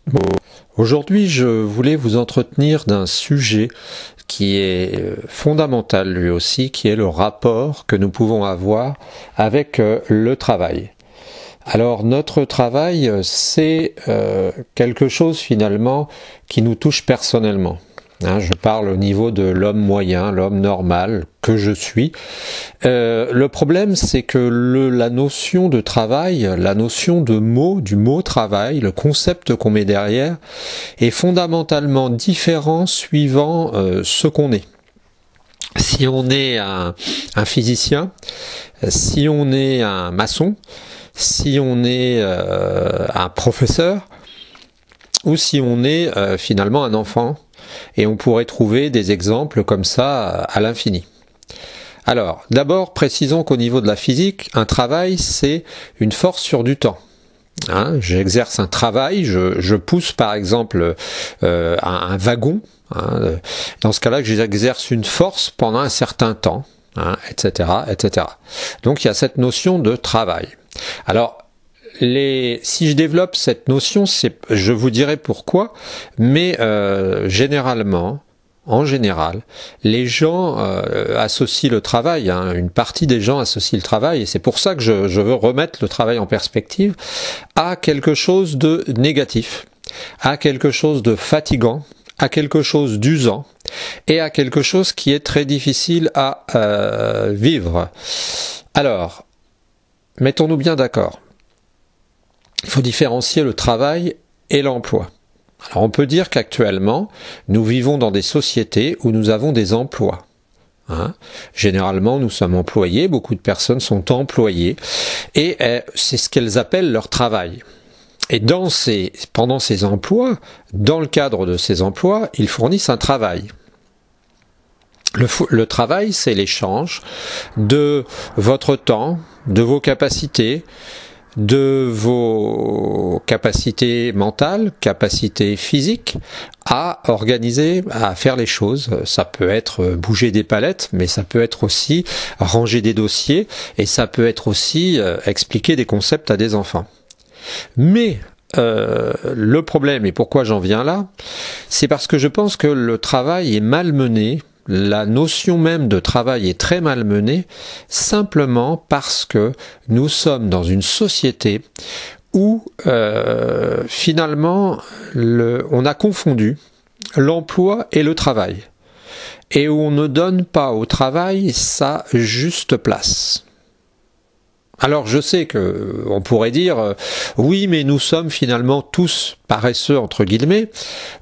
Bon, aujourd'hui, je voulais vous entretenir d'un sujet qui est fondamental lui aussi, qui est le rapport que nous pouvons avoir avec le travail. Alors notre travail, c'est quelque chose finalement qui nous touche personnellement. Je parle au niveau de l'homme moyen, l'homme normal que je suis. Le problème, c'est que la notion de travail, la notion de mot, du mot travail, le concept qu'on met derrière, est fondamentalement différent suivant ce qu'on est. Si on est un physicien, si on est un maçon, si on est un professeur, ou si on est finalement un enfant. Et on pourrait trouver des exemples comme ça à l'infini. Alors, d'abord, précisons qu'au niveau de la physique, un travail, c'est une force sur du temps. J'exerce un travail, je pousse par exemple un wagon. Dans ce cas-là, j'exerce une force pendant un certain temps, etc., etc. Donc, il y a cette notion de travail. Alors, si je développe cette notion, je vous dirai pourquoi, mais en général, les gens associent le travail, une partie des gens associent le travail, et c'est pour ça que je veux remettre le travail en perspective, à quelque chose de négatif, à quelque chose de fatigant, à quelque chose d'usant, et à quelque chose qui est très difficile à vivre. Alors, mettons-nous bien d'accord. Il faut différencier le travail et l'emploi. Alors on peut dire qu'actuellement, nous vivons dans des sociétés où nous avons des emplois. Généralement, nous sommes employés, beaucoup de personnes sont employées, et c'est ce qu'elles appellent leur travail. Et pendant ces emplois, dans le cadre de ces emplois, ils fournissent un travail. Le travail, c'est l'échange de votre temps, de vos capacités, de vos capacités mentales, capacités physiques, à organiser, à faire les choses. Ça peut être bouger des palettes, mais ça peut être aussi ranger des dossiers, et ça peut être aussi expliquer des concepts à des enfants. Mais le problème, et pourquoi j'en viens là, c'est parce que je pense que le travail est malmené. La notion même de travail est très malmenée, simplement parce que nous sommes dans une société où finalement on a confondu l'emploi et le travail, et où on ne donne pas au travail sa juste place. Alors je sais que on pourrait dire oui, mais nous sommes finalement tous paresseux entre guillemets.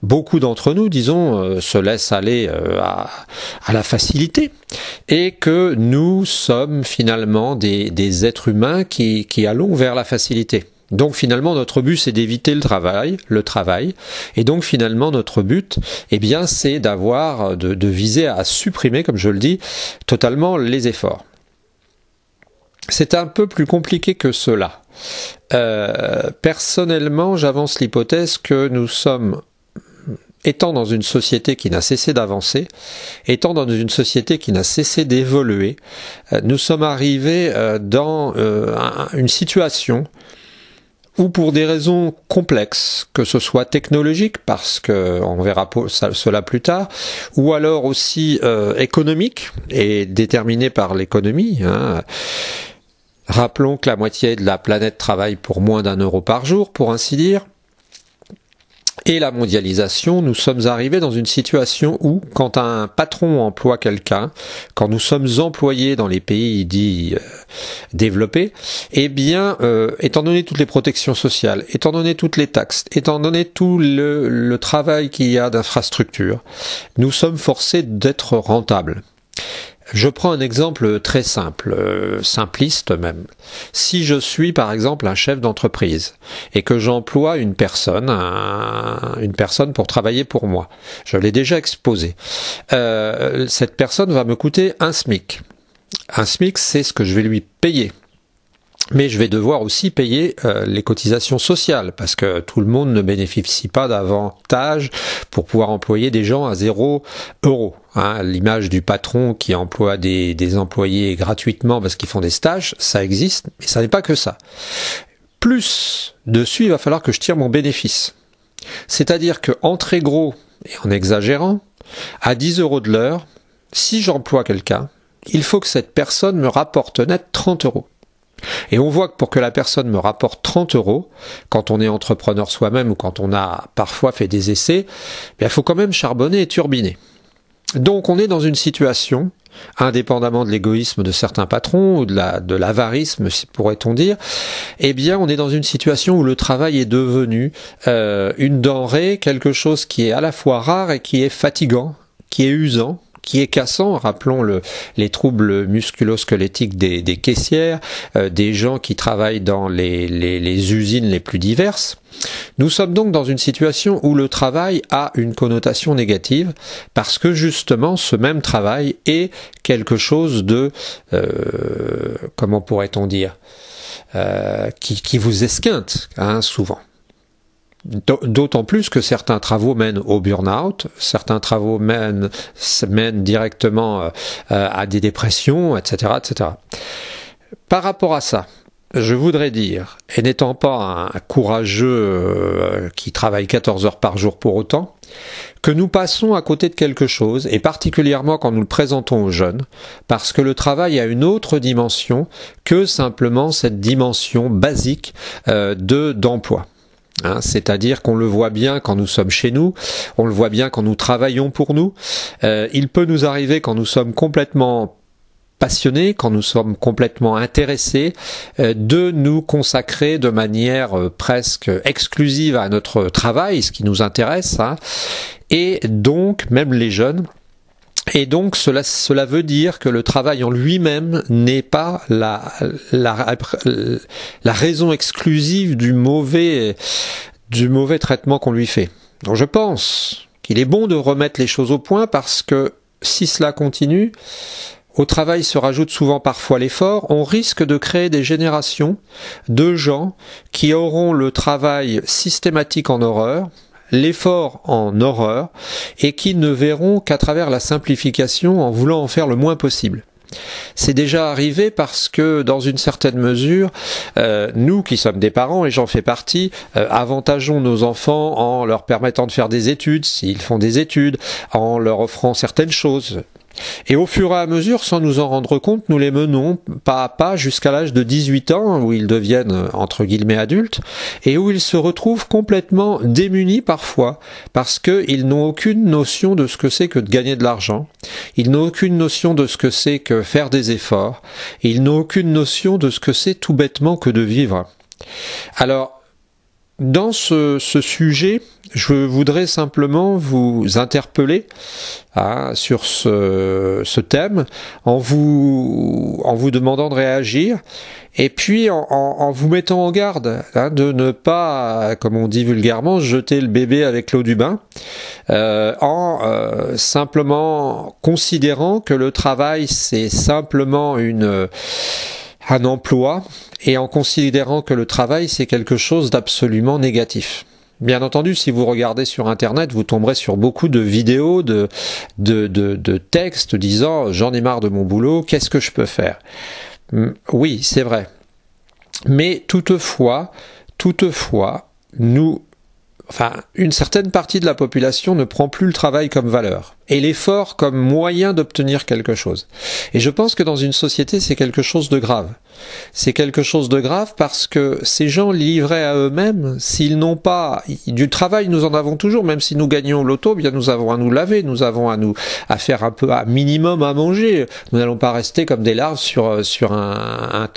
Beaucoup d'entre nous, disons, se laissent aller à la facilité, et que nous sommes finalement des êtres humains qui allons vers la facilité. Donc finalement notre but c'est d'éviter le travail, et donc finalement notre but, c'est de viser à supprimer, comme je le dis, totalement les efforts. C'est un peu plus compliqué que cela. Personnellement, j'avance l'hypothèse que nous sommes, étant dans une société qui n'a cessé d'avancer, étant dans une société qui n'a cessé d'évoluer, nous sommes arrivés dans une situation où, pour des raisons complexes, que ce soit technologiques, parce que on verra cela plus tard, ou alors aussi économiques, et déterminées par l'économie. Rappelons que la moitié de la planète travaille pour moins d'1 € par jour, pour ainsi dire. Et la mondialisation, nous sommes arrivés dans une situation où, quand un patron emploie quelqu'un, quand nous sommes employés dans les pays dits développés, étant donné toutes les protections sociales, étant donné toutes les taxes, étant donné tout le travail qu'il y a d'infrastructure, nous sommes forcés d'être rentables. Je prends un exemple très simple, simpliste même. Si je suis par exemple un chef d'entreprise et que j'emploie une personne pour travailler pour moi, je l'ai déjà exposé, cette personne va me coûter un SMIC. Un SMIC, c'est ce que je vais lui payer. Mais je vais devoir aussi payer les cotisations sociales, parce que tout le monde ne bénéficie pas d'avantages pour pouvoir employer des gens à 0 €. L'image du patron qui emploie des employés gratuitement parce qu'ils font des stages, ça existe, mais ça n'est pas que ça. Plus dessus, il va falloir que je tire mon bénéfice. C'est-à-dire qu'en très gros, et en exagérant, à 10 € de l'heure, si j'emploie quelqu'un, il faut que cette personne me rapporte net 30 €. Et on voit que pour que la personne me rapporte 30 €, quand on est entrepreneur soi-même ou quand on a parfois fait des essais, il faut quand même charbonner et turbiner. Donc on est dans une situation, indépendamment de l'égoïsme de certains patrons ou de l'avarisme, pourrait-on dire, eh bien on est dans une situation où le travail est devenu une denrée, quelque chose qui est à la fois rare et qui est fatigant, qui est usant, qui est cassant. Rappelons les troubles musculo-squelettiques des caissières, des gens qui travaillent dans les usines les plus diverses. Nous sommes donc dans une situation où le travail a une connotation négative parce que justement ce même travail est quelque chose de, comment pourrait-on dire, qui vous esquinte souvent. D'autant plus que certains travaux mènent au burn-out, certains travaux mènent directement à des dépressions, etc., etc. Par rapport à ça, je voudrais dire, et n'étant pas un courageux qui travaille 14 heures par jour pour autant, que nous passons à côté de quelque chose, et particulièrement quand nous le présentons aux jeunes, parce que le travail a une autre dimension que simplement cette dimension basique d'emploi. C'est-à-dire qu'on le voit bien quand nous sommes chez nous, on le voit bien quand nous travaillons pour nous. Il peut nous arriver quand nous sommes complètement passionnés, quand nous sommes complètement intéressés, de nous consacrer de manière presque exclusive à notre travail, ce qui nous intéresse, et donc même les jeunes. Et donc cela veut dire que le travail en lui-même n'est pas la raison exclusive du mauvais traitement qu'on lui fait. Donc je pense qu'il est bon de remettre les choses au point parce que si cela continue, au travail se rajoute souvent parfois l'effort, on risque de créer des générations de gens qui auront le travail systématique en horreur, l'effort en horreur, et qui ne verront qu'à travers la simplification en voulant en faire le moins possible. C'est déjà arrivé parce que, dans une certaine mesure, nous qui sommes des parents, et j'en fais partie, avantageons nos enfants en leur permettant de faire des études, s'ils font des études, en leur offrant certaines choses. Et au fur et à mesure, sans nous en rendre compte, nous les menons pas à pas jusqu'à l'âge de 18 ans, où ils deviennent entre guillemets adultes, et où ils se retrouvent complètement démunis parfois, parce qu'ils n'ont aucune notion de ce que c'est que de gagner de l'argent, ils n'ont aucune notion de ce que c'est que faire des efforts, ils n'ont aucune notion de ce que c'est tout bêtement que de vivre. Alors, dans ce sujet, je voudrais simplement vous interpeller sur ce thème en vous demandant de réagir et puis en vous mettant en garde de ne pas, comme on dit vulgairement, jeter le bébé avec l'eau du bain, simplement considérant que le travail c'est simplement un emploi, et en considérant que le travail c'est quelque chose d'absolument négatif. Bien entendu, si vous regardez sur Internet, vous tomberez sur beaucoup de vidéos, de textes disant « j'en ai marre de mon boulot, qu'est-ce que je peux faire ?» Oui, c'est vrai. Mais toutefois, une certaine partie de la population ne prend plus le travail comme valeur et l'effort comme moyen d'obtenir quelque chose. Et je pense que dans une société, c'est quelque chose de grave. C'est quelque chose de grave parce que ces gens livrés à eux-mêmes, s'ils n'ont pas du travail, nous en avons toujours, même si nous gagnons au loto, bien nous avons à nous laver, nous avons à faire un peu, un minimum à manger. Nous n'allons pas rester comme des larves sur un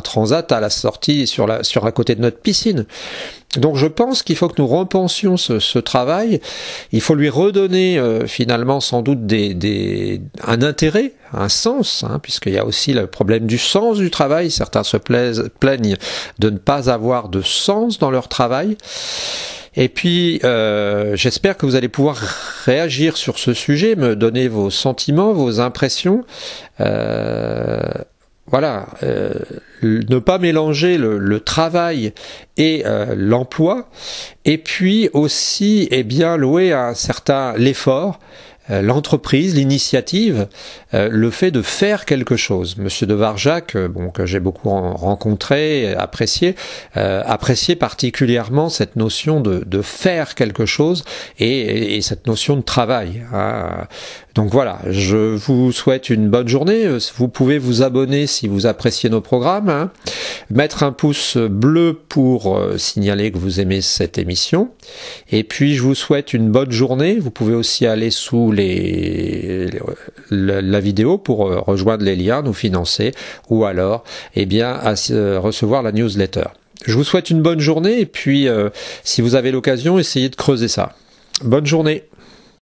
transat à la sortie, sur à côté de notre piscine. Donc je pense qu'il faut que nous repensions ce travail, il faut lui redonner finalement sans doute un intérêt, un sens, puisqu'il y a aussi le problème du sens du travail. Certains se plaignent de ne pas avoir de sens dans leur travail. Et puis, j'espère que vous allez pouvoir réagir sur ce sujet, me donner vos sentiments, vos impressions. Voilà, ne pas mélanger le travail et l'emploi, et puis aussi, louer l'effort, l'entreprise, l'initiative, le fait de faire quelque chose. Monsieur de Varjac, que j'ai beaucoup rencontré, apprécié particulièrement cette notion de faire quelque chose et cette notion de travail. Donc voilà, je vous souhaite une bonne journée. Vous pouvez vous abonner si vous appréciez nos programmes, mettre un pouce bleu pour signaler que vous aimez cette émission. Et puis je vous souhaite une bonne journée. Vous pouvez aussi aller sous la vidéo pour rejoindre les liens, nous financer, ou alors recevoir la newsletter. Je vous souhaite une bonne journée et puis si vous avez l'occasion, essayez de creuser ça. Bonne journée.